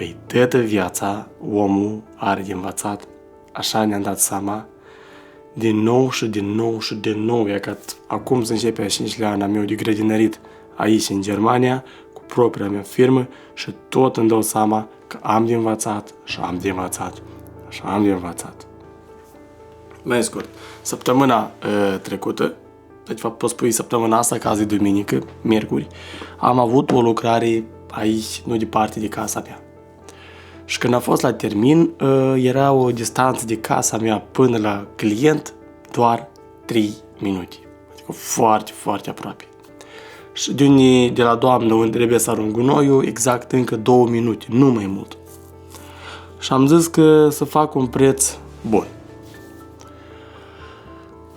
Păi toată viața omul are de învățat, așa ne-am dat seama, din nou și din nou și din nou, e că acum se începe a 5-lea an meu de grădinărit aici în Germania, cu propria mea firmă și tot îmi dau seama că am de învățat și am de învățat și am de învățat. Mai scurt, săptămâna trecută, de fapt pot spui săptămâna asta, că azi e duminică, miercuri, am avut o lucrare aici, nu departe de casa mea. Și când a fost la termin, era o distanță de casa mea până la client doar 3 minute. Adică foarte, foarte aproape. Și de la doamnă unde trebuie să arunc gunoiul, exact încă 2 minute, nu mai mult. Și am zis că să fac un preț bun.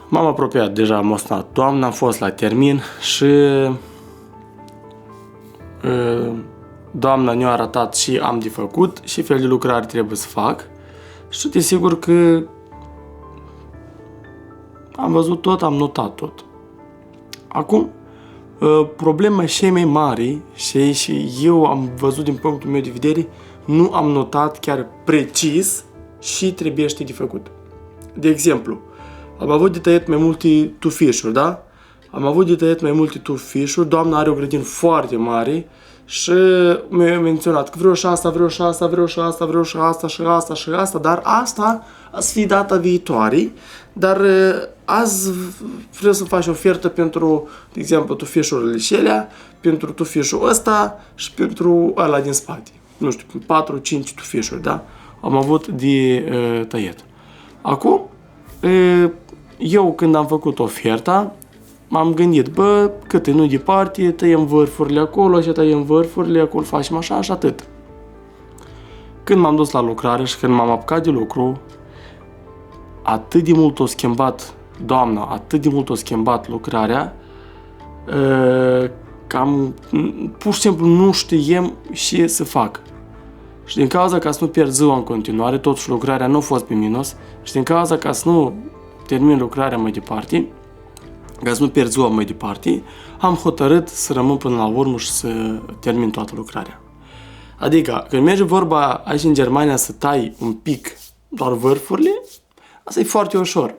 M-am apropiat, deja am sunat doamna, am fost la termin și doamna ne-a arătat și am de făcut și fel de lucrare trebuie să fac și desigur că am văzut tot, am notat tot. Acum, problema cea mai mare și eu am văzut din punctul meu de vedere, nu am notat chiar precis și trebuie de făcut. De exemplu, am avut de tăiat mai multe tufișuri, da? Am avut de tăiat mai multe tufișuri, doamna are o grădină foarte mare și mi-a menționat că vreau și asta, vreau și asta, vreau și asta, vreau și asta și asta și asta, dar asta a să fie data viitoare, dar azi vreau să faci ofertă pentru, de exemplu, tufișurile șelea, pentru tufișul ăsta și pentru ăla din spate. Nu știu, 4-5 tufișuri, da? Am avut de tăiat. Acum, eu când am făcut oferta, m-am gândit, bă, cât e nu departe, tăiem vârfurile acolo și tăiem vârfurile, acolo facem așa și atât. Când m-am dus la lucrare și când m-am apucat de lucru, atât de mult a schimbat doamna, atât de mult a schimbat lucrarea, că pur și simplu nu știem ce să fac. Și din cauza ca să nu pierd ziua în continuare, totuși lucrarea nu a fost pe minus, și din cauza ca să nu termin lucrarea mai departe, ca să nu pierd ziua mai departe, am hotărât să rămân până la urmă și să termin toată lucrarea. Adică, când merge vorba aici în Germania să tai un pic doar vârfurile, asta e foarte ușor.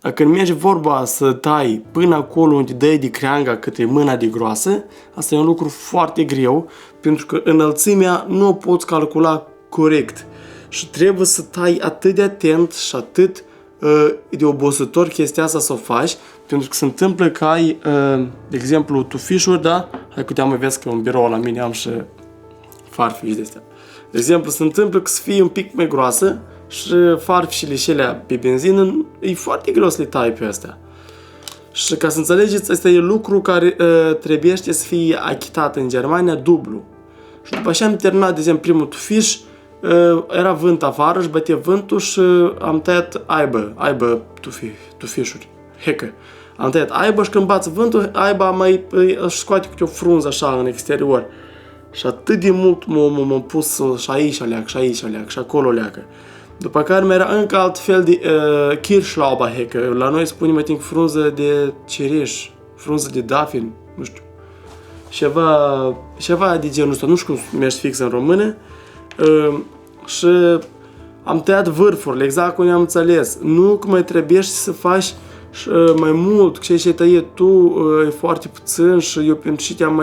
Dar când merge vorba să tai până acolo unde dai de creanga cât e mâna de groasă, asta e un lucru foarte greu, pentru că înălțimea nu o poți calcula corect. Și trebuie să tai atât de atent și atât de obositor chestia asta să o faci, pentru că se întâmplă că ai, de exemplu, tufișuri, da? Hai că te-am vezi că un birou la mine am și farfiși de astea. De exemplu, se întâmplă că să fie un pic mai groasă și farfișile și alea pe benzină, e foarte greu să le tai pe astea. Și ca să înțelegeți, ăsta e lucru care trebuie să fie achitat în Germania dublu. Și după ce am terminat, de exemplu, primul tufiș, era vânt afară și bătea vântul și am tăiat aibă tufișuri, hecă. Am tăiat aibă și când bați vântul, aiba mai își scoate câte o frunză așa în exterior. Și atât de mult m-am pus și aici leac, și aici leac, și acolo leacă. După care mai era încă alt fel de Kirschlauber hecă. La noi spunem, mai timp, frunză de cireș, frunză de dafin, nu știu. Ceva de genul ăsta, nu știu cum merge fix în română. Și am tăiat vârfurile, exact cum am înțeles. Nu că mai trebuie să faci mai mult, că ce ai tăiat tu e foarte puțin și eu pentru ce te-am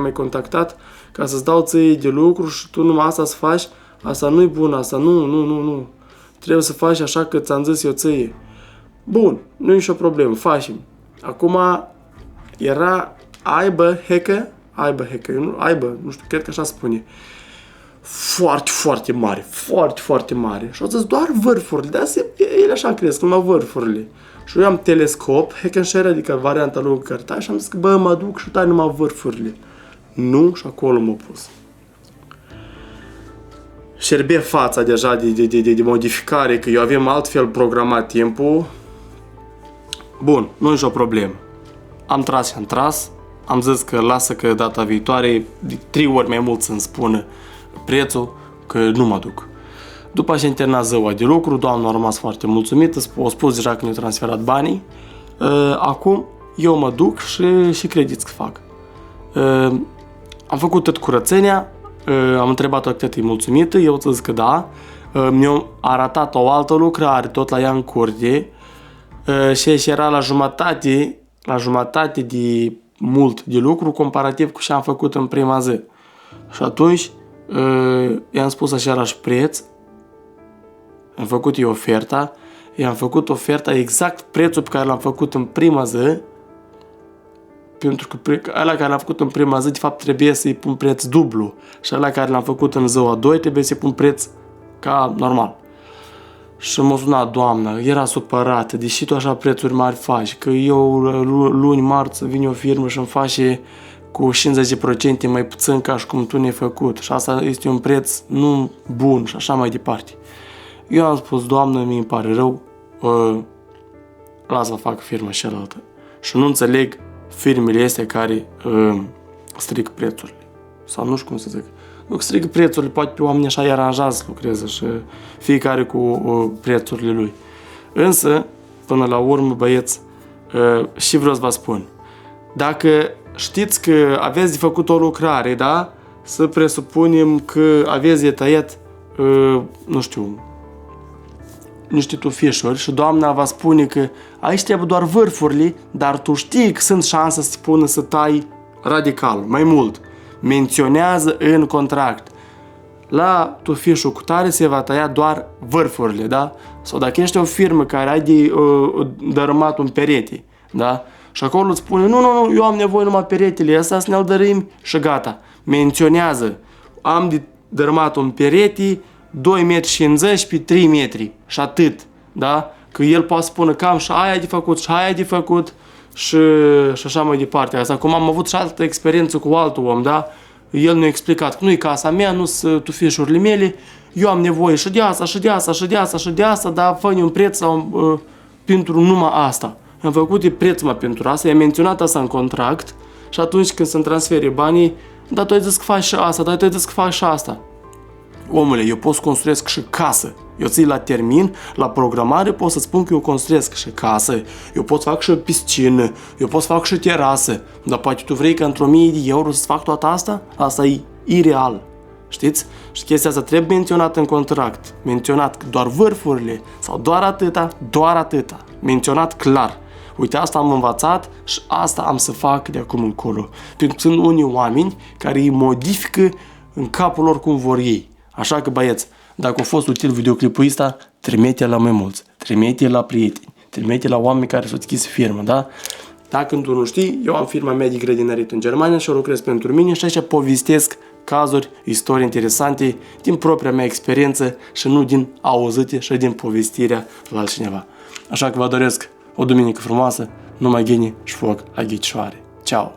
mai contactat ca să-ți dau ție de lucru și tu numai asta să faci, asta nu e bun, asta nu. Trebuie să faci așa că ți-am zis eu ție. Bun, nu e nicio problemă, facem. Acum era aibă hecă, nu știu, cred că așa spune. Foarte, foarte mare, foarte, foarte mare. Și au zis doar vârfurile, dar ele așa cresc, numai vârfurile. Și eu am telescop, Heckenschere, adică varianta lungă care tai, și am zis că bă, mă duc și tai numai vârfurile. Nu, și acolo m-a pus. Șerbe fața deja de modificare, că eu avem altfel programat timpul. Bun, nu e nicio problemă. Am tras, am zis că lasă că data viitoare de 3 ori mai mult să-mi spună prețul, că nu mă duc. După ce am terminat ziua de lucru, doamna a rămas foarte mulțumită, a spus deja că ne-a transferat banii. Acum eu mă duc și credeți că fac. am făcut tot curățenia, am întrebat-o că e mulțumită, eu ți-a zis că da, mi-a arătat o altă lucrare tot la ea în curte și era la jumătate de mult de lucru comparativ cu ce am făcut în prima zi. Și atunci i-am spus același preț, am făcut eu oferta, i-am făcut oferta exact prețul pe care l-am făcut în prima zi, pentru că ăla care l-am făcut în prima zi, de fapt, trebuie să-i pun preț dublu și ăla care l-am făcut în ziua 2 trebuie să-i pun preț ca normal. Și m-a sunat doamna, era supărată, deși tu așa prețuri mari faci, că eu luni, marți vine o firmă și îmi face cu 50% mai puțin ca și cum tu ne-ai făcut și asta este un preț nu bun și așa mai departe. Eu am spus, doamnă, mi-mi pare rău, lasă-mă fac firma cealaltă. Și nu înțeleg firmele astea care stric prețurile. Sau nu știu cum să zic. Nu stric prețurile, poate pe oamenii așa îi aranjează să lucreze și fiecare cu prețurile lui. Însă, până la urmă, băieți, și vreau să vă spun, dacă știți că aveți de făcut o lucrare, da? Să presupunem că aveți de tăiat, nu știu, niște tufișuri și doamna va spune că aici trebuie doar vârfurile, dar tu știi că sunt șanse să te pună să tai radical, mai mult. Menționează în contract. La tufișul cu tare se va tăia doar vârfurile, da? Sau dacă ești o firmă care ai de dărâmat un perete, da? Și acolo îți spune, nu, eu am nevoie numai peretele ăsta să ne-l dărâim și gata. Menționează, am de dărâmat un perete 2,50 m pe 3 metri și atât, da? Că el poate spune că am și aia de făcut și aia de făcut și așa mai departe. Asta cum am avut și altă experiență cu altul om, da? El ne-a explicat că nu-i casa mea, nu sunt tufișurile mele, eu am nevoie și de asta, și de asta, și de asta, și de asta, dar fă-ne un preț sau, pentru numai asta. Am făcut prețul pentru asta, i-am menționat asta în contract și atunci când se-mi transfere banii, dar tu ai zis că faci și asta, dar tu ai zis că faci și asta. Omule, eu pot să construiesc și casă. Eu ții la termin, la programare, pot să spun că eu construiesc și casă, eu pot să fac și piscină, eu pot să fac și terasă, dar poate tu vrei că într-o 1000 de euro să fac toată asta? Asta e ireal. Știți? Și chestia asta trebuie menționată în contract. Menționat doar vârfurile sau doar atâta. Menționat clar. Uite, asta am învățat și asta am să fac de acum încolo. Pentru că sunt unii oameni care îi modifică în capul lor cum vor ei. Așa că, băieți, dacă a fost util videoclipul ăsta, trimite-l la mai mulți, trimite-l la prieteni, trimite-l la oameni care s-au deschis firmă, da? Dacă tu nu știi, eu am firma mea de grădinărit în Germania și o lucrez pentru mine și așa povestesc cazuri, istorii interesante din propria mea experiență și nu din auzite și din povestirea la altcineva. Așa că vă doresc o duminică frumoasă, numai ghini și foc la ghicioare. Ceau!